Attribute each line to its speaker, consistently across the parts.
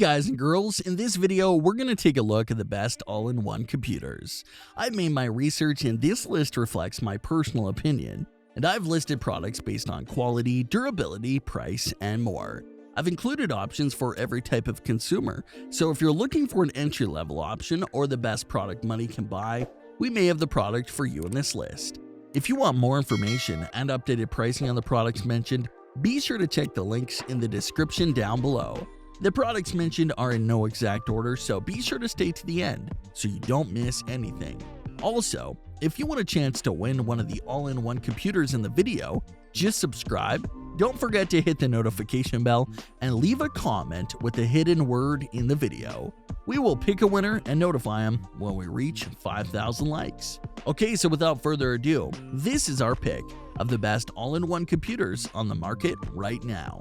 Speaker 1: guys and girls, in this video we're going to take a look at the best all-in-one computers. I've made my research and this list reflects my personal opinion, and I've listed products based on quality, durability, price, and more. I've included options for every type of consumer, so if you're looking for an entry-level option or the best product money can buy, we may have the product for you in this list. If you want more information and updated pricing on the products mentioned, be sure to check the links in the description down below. The products mentioned are in no exact order, so be sure to stay to the end so you don't miss anything. Also, if you want a chance to win one of the all-in-one computers in the video, just subscribe, don't forget to hit the notification bell, and leave a comment with the hidden word in the video. We will pick a winner and notify them when we reach 5,000 likes. Okay, so without further ado, this is our pick of the best all-in-one computers on the market right now.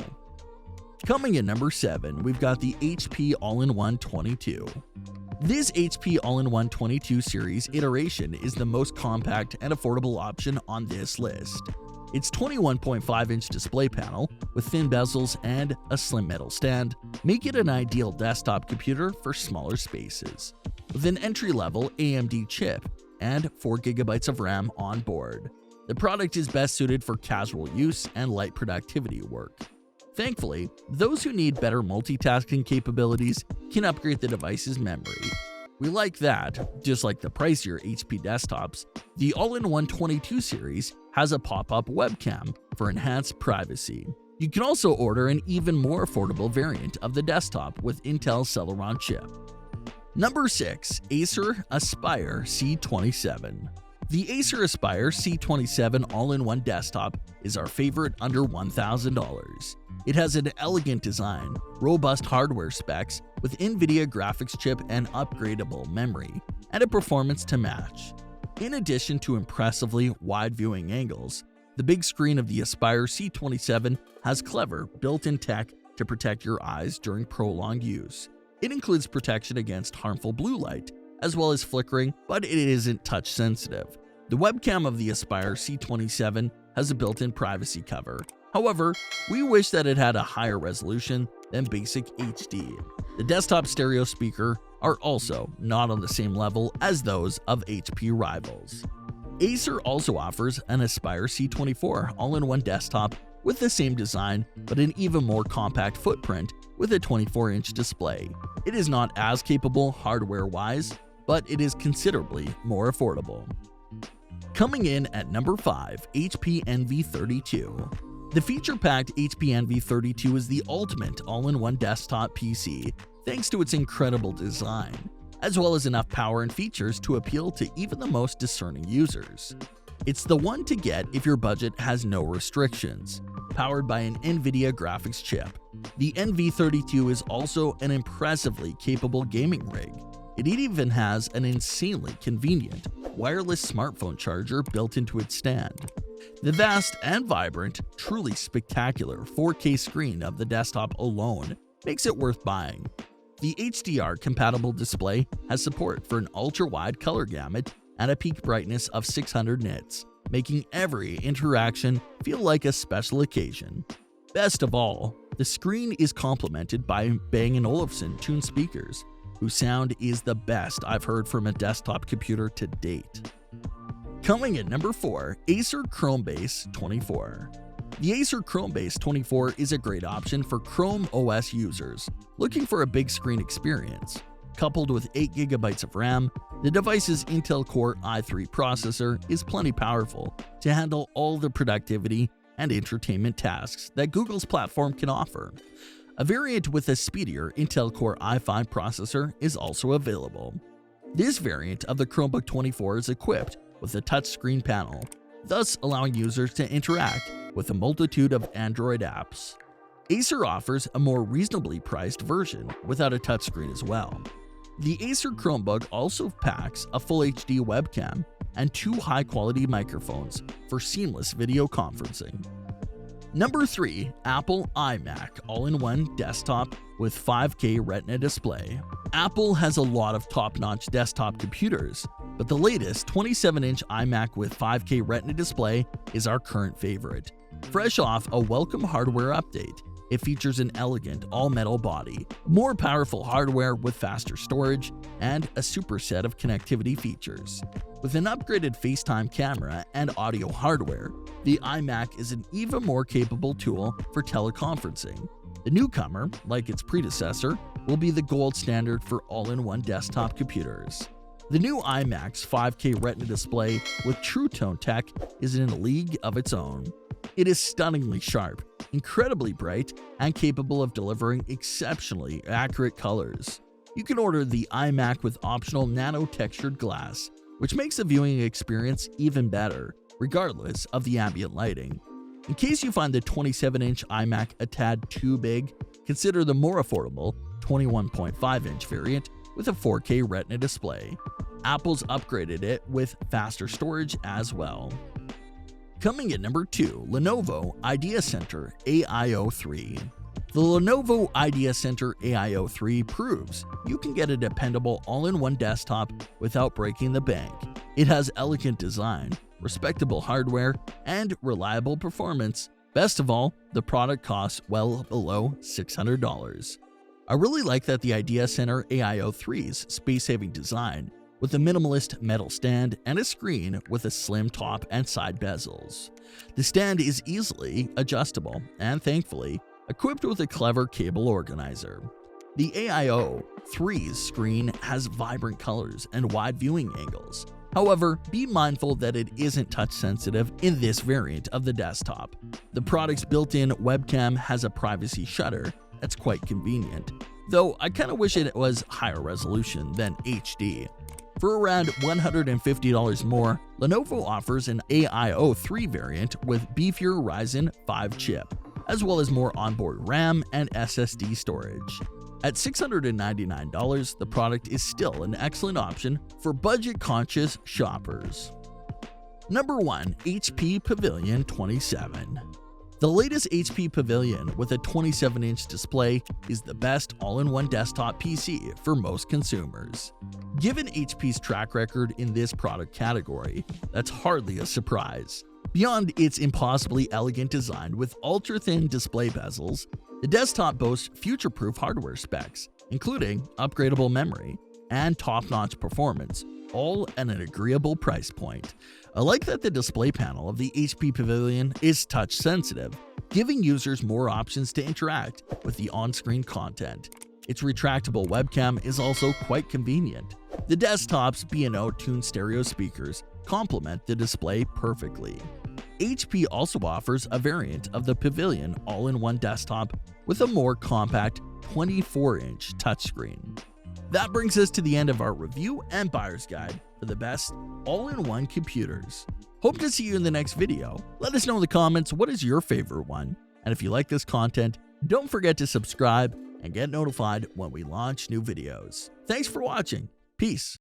Speaker 1: Coming in number 7, we've got the HP All-in-One 22. This HP All-in-One 22 series iteration is the most compact and affordable option on this list. Its 21.5-inch display panel with thin bezels and a slim metal stand make it an ideal desktop computer for smaller spaces. With an entry-level AMD chip and 4GB of RAM on board, the product is best suited for casual use and light productivity work. Thankfully, those who need better multitasking capabilities can upgrade the device's memory. We like that, just like the pricier HP desktops, the All-in-One 22 series has a pop-up webcam for enhanced privacy. You can also order an even more affordable variant of the desktop with Intel Celeron chip. Number 6. Acer Aspire C27. The Acer Aspire C27 all-in-one desktop is our favorite under $1,000. It has an elegant design, robust hardware specs with NVIDIA graphics chip and upgradable memory, and a performance to match. In addition to impressively wide viewing angles, the big screen of the Aspire C27 has clever built-in tech to protect your eyes during prolonged use. It includes protection against harmful blue light, as well as flickering, but it isn't touch sensitive. The webcam of the Aspire C27 has a built-in privacy cover. However, we wish that it had a higher resolution than basic HD. The desktop stereo speaker are also not on the same level as those of HP rivals. Acer also offers an Aspire C24 all-in-one desktop with the same design but an even more compact footprint with a 24-inch display. It is not as capable hardware-wise, but it is considerably more affordable. Coming in at number 5, HP Envy 32. The feature-packed HP Envy 32 is the ultimate all-in-one desktop PC thanks to its incredible design, as well as enough power and features to appeal to even the most discerning users. It's the one to get if your budget has no restrictions. Powered by an NVIDIA graphics chip, the Envy 32 is also an impressively capable gaming rig. It even has an insanely convenient wireless smartphone charger built into its stand. The vast and vibrant, truly spectacular 4K screen of the desktop alone makes it worth buying. The HDR-compatible display has support for an ultra-wide color gamut and a peak brightness of 600 nits, making every interaction feel like a special occasion. Best of all, the screen is complemented by Bang & Olufsen tuned speakers, whose sound is the best I've heard from a desktop computer to date. Coming at number 4, Acer Chromebook 24. The Acer Chromebook 24 is a great option for Chrome OS users looking for a big screen experience. Coupled with 8GB of RAM, the device's Intel Core i3 processor is plenty powerful to handle all the productivity and entertainment tasks that Google's platform can offer. A variant with a speedier Intel Core i5 processor is also available. This variant of the Chromebook 24 is equipped with a touchscreen panel, thus allowing users to interact with a multitude of Android apps. Acer offers a more reasonably priced version without a touchscreen as well. The Acer Chromebook also packs a full HD webcam and 2 high-quality microphones for seamless video conferencing. Number 3. Apple iMac all-in-one desktop with 5K Retina display. Apple has a lot of top-notch desktop computers, but the latest 27-inch iMac with 5K Retina display is our current favorite. Fresh off a welcome hardware update, It features an elegant all-metal body, more powerful hardware with faster storage, and a superset of connectivity features. With an upgraded FaceTime camera and audio hardware, the iMac is an even more capable tool for teleconferencing. The newcomer, like its predecessor, will be the gold standard for all-in-one desktop computers. The new iMac's 5K Retina display with True Tone tech is in a league of its own. It is stunningly sharp, incredibly bright, and capable of delivering exceptionally accurate colors. You can order the iMac with optional nano-textured glass, which makes the viewing experience even better, regardless of the ambient lighting. In case you find the 27-inch iMac a tad too big, consider the more affordable 21.5-inch variant with a 4K Retina display. Apple's upgraded it with faster storage as well. Coming at number 2, Lenovo Idea Center AIO3. The Lenovo Idea Center AIO3 proves you can get a dependable all-in-one desktop without breaking the bank. It has elegant design, respectable hardware, and reliable performance. Best of all, the product costs well below $600. I really like that the Idea Center AIO3's space-saving design, with a minimalist metal stand and a screen with a slim top and side bezels. The stand is easily adjustable and, thankfully, equipped with a clever cable organizer. The AIO3's screen has vibrant colors and wide viewing angles. However, be mindful that it isn't touch-sensitive in this variant of the desktop. The product's built-in webcam has a privacy shutter that's quite convenient, though I kinda wish it was higher resolution than HD. For around $150 more, Lenovo offers an AIO3 variant with beefier Ryzen 5 chip, as well as more onboard RAM and SSD storage. At $699, the product is still an excellent option for budget-conscious shoppers. Number 1. HP Pavilion 27. The latest HP Pavilion with a 27-inch display is the best all-in-one desktop PC for most consumers. Given HP's track record in this product category, that's hardly a surprise. Beyond its impossibly elegant design with ultra-thin display bezels, the desktop boasts future-proof hardware specs, including upgradable memory and top-notch performance, all at an agreeable price point. I like that the display panel of the HP Pavilion is touch-sensitive, giving users more options to interact with the on-screen content. Its retractable webcam is also quite convenient. The desktop's B&O tuned stereo speakers complement the display perfectly. HP also offers a variant of the Pavilion all-in-one desktop with a more compact 24-inch touchscreen. That brings us to the end of our review and buyer's guide for the best all-in-one computers. Hope to see you in the next video. Let us know in the comments what is your favorite one. And if you like this content, don't forget to subscribe and get notified when we launch new videos. Thanks for watching. Peace.